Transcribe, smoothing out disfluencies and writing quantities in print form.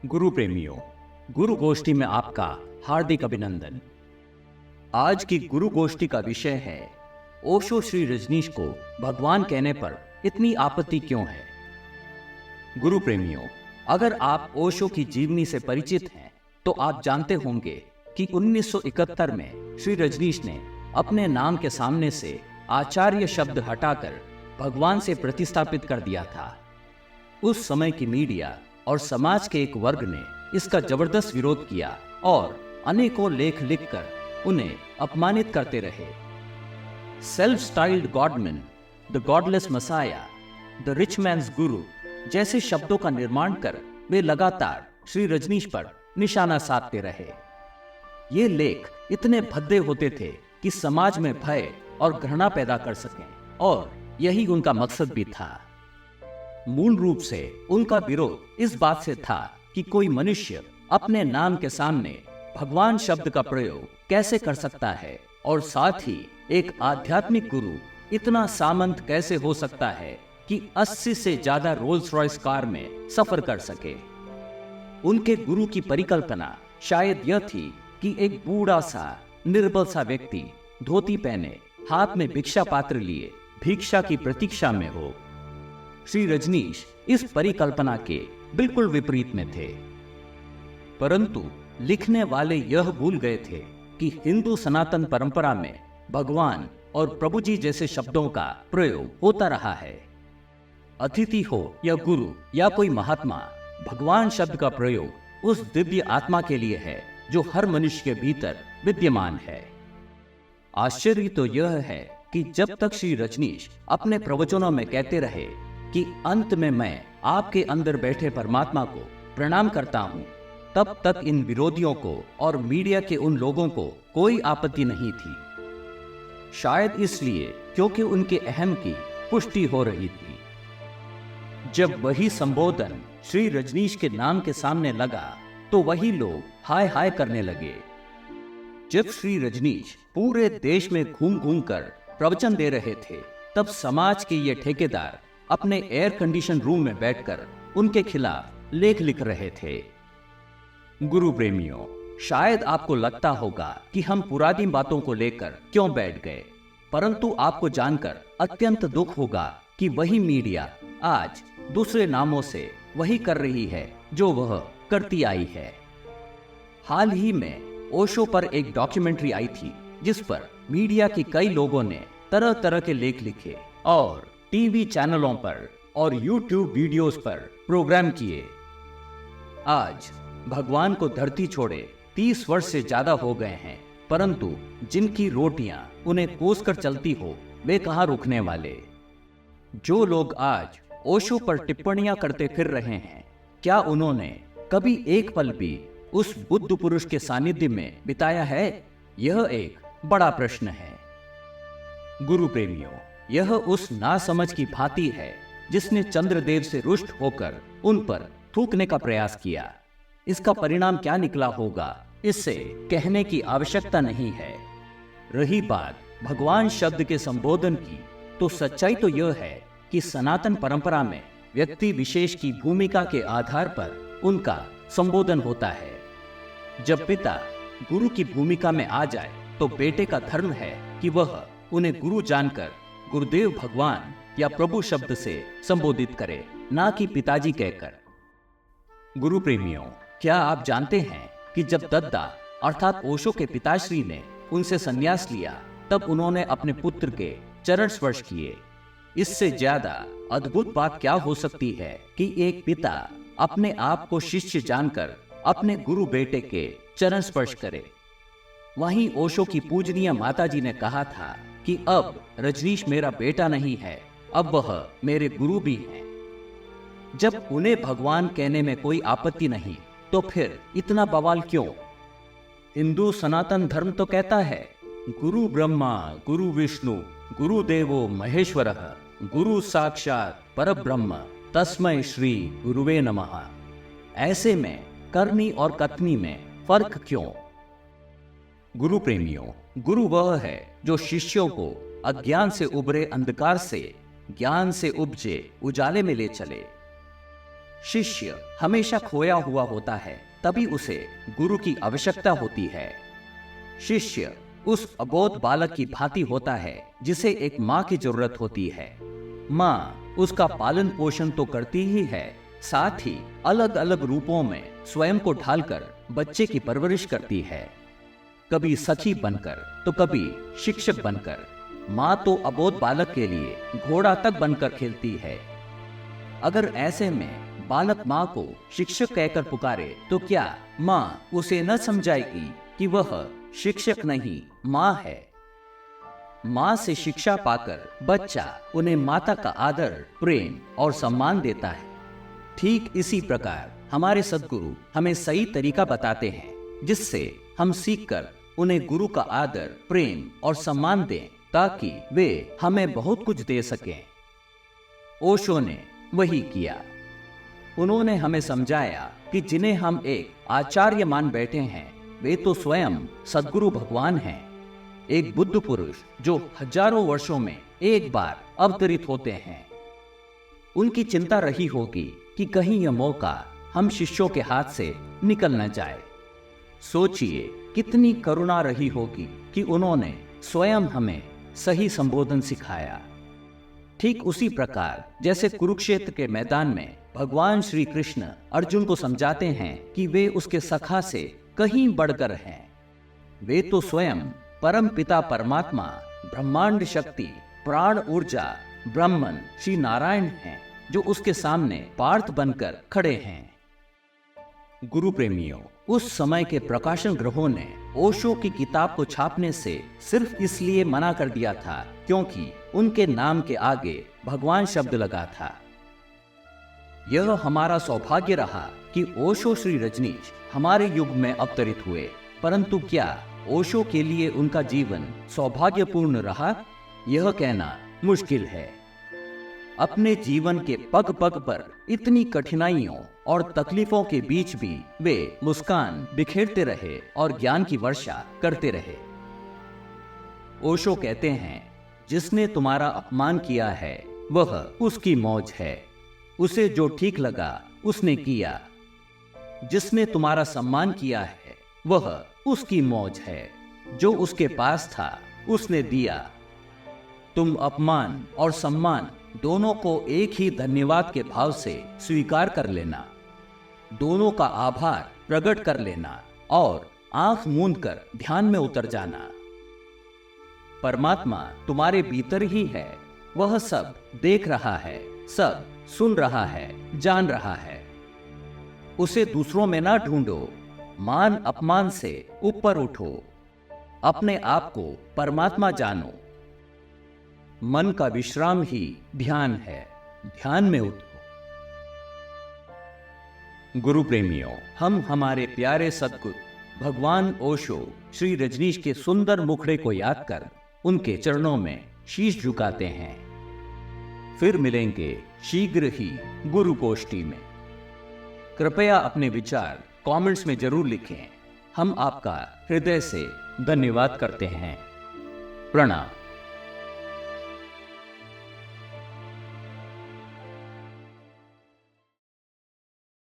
गुरु प्रेमियों, गुरु गोष्ठी में आपका हार्दिक अभिनंदन। आज की गुरु गोष्ठी का विषय है ओशो श्री रजनीश को भगवान कहने पर इतनी आपत्ति क्यों है। गुरु प्रेमियों, अगर आप ओशो की जीवनी से परिचित हैं तो आप जानते होंगे कि 1971 में श्री रजनीश ने अपने नाम के सामने से आचार्य शब्द हटाकर भगवान से प्रतिस्थापित कर दिया था। उस समय की मीडिया और समाज के एक वर्ग ने इसका जबरदस्त विरोध किया और अनेकों लेख लिखकर उन्हें अपमानित करते रहे। Self styled godman, the godless messiah, the rich man's guru जैसे शब्दों का निर्माण कर वे लगातार श्री रजनीश पर निशाना साधते रहे। ये लेख इतने भद्दे होते थे कि समाज में भय और घृणा पैदा कर सकें, और यही उनका मकसद भी था। मूल रूप से उनका विरोध इस बात से था कि कोई मनुष्य अपने नाम के सामने भगवान शब्द का प्रयोग कैसे कर सकता है, और साथ ही एक आध्यात्मिक गुरु इतना सामंत कैसे हो सकता है कि 80 से ज्यादा रोल्स रॉयस कार में सफर कर सके। उनके गुरु की परिकल्पना शायद यह थी कि एक बूढ़ा सा निर्बल सा व्यक्ति धोती पहने हाथ में भिक्षा पात्र लिए भिक्षा की प्रतीक्षा में हो। श्री रजनीश इस परिकल्पना के बिल्कुल विपरीत में थे, परंतु लिखने वाले यह भूल गए थे कि हिंदू सनातन परंपरा में भगवान और प्रभु जी जैसे शब्दों का प्रयोग होता रहा है। अतिथि हो या गुरु या कोई महात्मा, भगवान शब्द का प्रयोग उस दिव्य आत्मा के लिए है जो हर मनुष्य के भीतर विद्यमान है। आश्चर्य तो यह है कि जब तक श्री रजनीश अपने प्रवचनों में कहते रहे कि अंत में मैं आपके अंदर बैठे परमात्मा को प्रणाम करता हूं, तब तक इन विरोधियों को और मीडिया के उन लोगों को कोई आपत्ति नहीं थी। शायद इसलिए क्योंकि उनके अहम की पुष्टि हो रही थी। जब वही संबोधन श्री रजनीश के नाम के सामने लगा तो वही लोग हाय हाय करने लगे। जब श्री रजनीश पूरे देश में घूम घूम कर प्रवचन दे रहे थे, तब समाज के ये ठेकेदार अपने एयर कंडीशन रूम में बैठकर उनके खिलाफ लेख लिख रहे थे। गुरु प्रेमियों, शायद आपको लगता होगा कि हम पुरानी बातों को लेकर क्यों बैठ गए, परंतु आपको जानकर अत्यंत दुख होगा कि वही मीडिया आज दूसरे नामों से वही कर रही है जो वह करती आई है। हाल ही में ओशो पर एक डॉक्यूमेंट्री आई थी जिस पर मीडिया के कई लोगों ने तरह तरह के लेख लिखे और टीवी चैनलों पर और यूट्यूब वीडियोस पर प्रोग्राम किए। आज भगवान को धरती छोड़े 30 वर्ष से ज्यादा हो गए हैं, परंतु जिनकी रोटियां उन्हें कोस कर चलती हो वे कहां रुकने वाले। जो लोग आज ओशो पर टिप्पणियां करते फिर रहे हैं, क्या उन्होंने कभी एक पल भी उस बुद्ध पुरुष के सानिध्य में बिताया है? यह एक बड़ा प्रश्न है। गुरु प्रेमियों, यह उस नासमझ की भांति है जिसने चंद्रदेव से रुष्ट होकर उन पर थूकने का प्रयास किया। इसका परिणाम क्या निकला होगा, इससे कहने की आवश्यकता नहीं है। रही बात भगवान शब्द के संबोधन की, तो सच्चाई तो यह है कि सनातन परंपरा में व्यक्ति विशेष की भूमिका के आधार पर उनका संबोधन होता है। जब पिता गुरु की भूमिका में आ जाए तो बेटे का धर्म है कि वह उन्हें गुरु जानकर गुरुदेव भगवान या प्रभु शब्द से संबोधित करे, ना कि पिताजी कहकर। गुरु प्रेमियों, क्या आप जानते हैं कि जब दद्दा अर्थात ओशो के पिताश्री ने उनसे संन्यास लिया, तब उन्होंने अपने पुत्र के चरण स्पर्श किए। इससे ज्यादा अद्भुत बात क्या हो सकती है कि एक पिता अपने आप को शिष्य जानकर अपने गुरु बेटे के चरण स्पर्श करे। वहीं ओशो की पूजनीय माताजी ने कहा था कि अब रजनीश मेरा बेटा नहीं है, अब वह मेरे गुरु भी हैं। जब उन्हें भगवान कहने में कोई आपत्ति नहीं, तो फिर इतना बवाल क्यों? हिंदू सनातन धर्म तो कहता है गुरु ब्रह्मा गुरु विष्णु गुरु देवो महेश्वरः गुरु साक्षात परब्रह्म तस्मै श्री गुरुवे नमः। ऐसे में करनी और कथनी में फर्क क्यों? गुरु प्रेमियों, गुरु वह है जो शिष्यों को अज्ञान से उभरे अंधकार से ज्ञान से उपजे उजाले में ले चले। शिष्य हमेशा खोया हुआ होता है, तभी उसे गुरु की आवश्यकता होती है। शिष्य उस अबोध बालक की भांति होता है जिसे एक माँ की जरूरत होती है। माँ उसका पालन पोषण तो करती ही है, साथ ही अलग अलग रूपों में स्वयं को ढालकर बच्चे की परवरिश करती है। कभी सखी बनकर तो कभी शिक्षक बनकर। माँ तो अबोध बालक के लिए घोड़ा तक बनकर खेलती है। अगर ऐसे में बालक माँ को शिक्षक कहकर पुकारे तो क्या माँ उसे न समझाएगी कि वह शिक्षक नहीं, माँ है। माँ से शिक्षा पाकर बच्चा उन्हें माता का आदर, प्रेम और सम्मान देता है। ठीक इसी प्रकार हमारे सद्गुरु हमें सही तरीका बताते हैं, जिससे हम सीखकर उन्हें गुरु का आदर, प्रेम और सम्मान दें, ताकि वे हमें बहुत कुछ दे सकें। ओशो ने वही किया। उन्होंने हमें समझाया कि जिन्हें हम एक आचार्य मान बैठे हैं, वे तो स्वयं सद्गुरु भगवान हैं। एक बुद्ध पुरुष जो हजारों वर्षों में एक बार अवतरित होते हैं। उनकी चिंता रही होगी कि कहीं यह मौका हम शिष्यों के हाथ से निकल न जाए। सोचिए कितनी करुणा रही होगी कि उन्होंने स्वयं हमें सही संबोधन सिखाया। ठीक उसी प्रकार जैसे कुरुक्षेत्र के मैदान में भगवान श्री कृष्ण अर्जुन को समझाते हैं कि वे उसके सखा से कहीं बढ़कर हैं। वे तो स्वयं परम पिता परमात्मा, ब्रह्मांड शक्ति, प्राण ऊर्जा, ब्रह्मन श्री नारायण हैं, जो उसके सामने पार्थ बनकर खड़े हैं। गुरु प्रेमियों, उस समय के प्रकाशन गृहों ने ओशो की किताब को छापने से सिर्फ इसलिए मना कर दिया था क्योंकि उनके नाम के आगे भगवान शब्द लगा था। यह हमारा सौभाग्य रहा कि ओशो श्री रजनीश हमारे युग में अवतरित हुए, परंतु क्या ओशो के लिए उनका जीवन सौभाग्यपूर्ण रहा, यह कहना मुश्किल है। अपने जीवन के पग पग पर इतनी कठिनाइयों और तकलीफों के बीच भी वे मुस्कान बिखेरते रहे और ज्ञान की वर्षा करते रहे। ओशो कहते हैं, जिसने तुम्हारा अपमान किया है वह उसकी मौज है, उसे जो ठीक लगा उसने किया। जिसने तुम्हारा सम्मान किया है वह उसकी मौज है, जो उसके पास था उसने दिया। तुम अपमान और सम्मान दोनों को एक ही धन्यवाद के भाव से स्वीकार कर लेना, दोनों का आभार प्रकट कर लेना और आंख मूंद कर ध्यान में उतर जाना। परमात्मा तुम्हारे भीतर ही है, वह सब देख रहा है, सब सुन रहा है, जान रहा है। उसे दूसरों में ना ढूंढो, मान अपमान से ऊपर उठो, अपने आप को परमात्मा जानो। मन का विश्राम ही ध्यान है, ध्यान में उठो। गुरु प्रेमियों, हम हमारे प्यारे सद्गुरु भगवान ओशो श्री रजनीश के सुंदर मुखड़े को याद कर उनके चरणों में शीश झुकाते हैं। फिर मिलेंगे शीघ्र ही गुरु गोष्ठी में। कृपया अपने विचार कमेंट्स में जरूर लिखें। हम आपका हृदय से धन्यवाद करते हैं। प्रणाम।